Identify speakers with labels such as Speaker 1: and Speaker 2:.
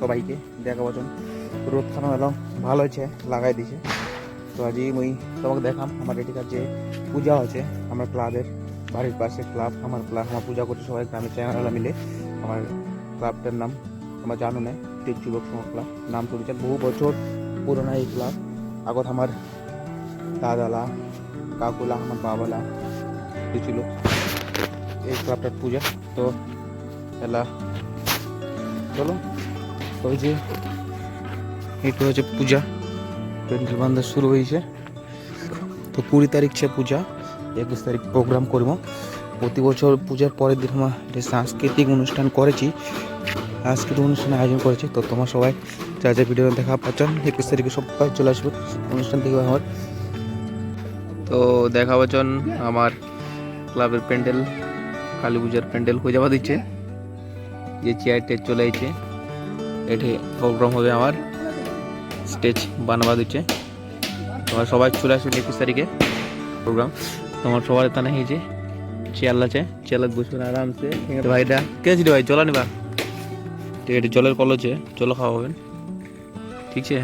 Speaker 1: সবাইকে দেখা বচন রোদ খানো এলো ভালো হয়েছে লাগাই দিছে। তো আজ মুই তোমাকে দেখাম আমার এটিকার যে পূজা আছে আমার ক্লাবের বাড়ির পাশে ক্লাব আমার পূজা করছে সবাই গ্রামের চ্যানেলওয়ালা মিলে। আমার ক্লাবটার নাম আমার জানো না, টেক যুবক সংঘ ক্লাব নাম শুনেছে, বহু বছর পুরোনো এই ক্লাব। আগত আমার দাদালা কাকুলা আমার বাবালা ছিল এই ক্লাবটার পূজা। তো এলা চলো ওই যে এটা হচ্ছে পূজা, প্যান্ডেল বান্ধা শুরু হয়েছে। তো 20 তারিখ ছে পূজা, 21 তারিখ প্রোগ্রাম করব। প্রতি বছর পূজার পরের দিন আমরা সাংস্কৃতিক অনুষ্ঠান করেছি, সাংস্কৃতিক অনুষ্ঠানের আয়োজন করেছি। তো তোমার সবাই যা যা ভিডিও দেখা পাচ্ছেন 21 তারিখে সবাই চলে আসবে অনুষ্ঠান দেখবে আমার। তো দেখা পাচ্ছেন আমার ক্লাবের প্যান্ডেল, কালী পূজার প্যান্ডেল হয়ে যাওয়া দিচ্ছে, যে চেয়ার টেয়ার চলে এসেছে, এটি প্রোগ্রাম হবে আমার স্টেজ বানাবা দিচ্ছে। তোমার সবাই চলে আসবে 21 তারিখে প্রোগ্রাম। তোমার সবার তানে হয়েছে চেয়ার আছে, চেয়ার বসবেন আরামসে। ভাইটা কে আছে ভাই, জল নিবা? ঠিক আছে, জলের কল আছে, জল খাওয়া হবেন, ঠিক আছে।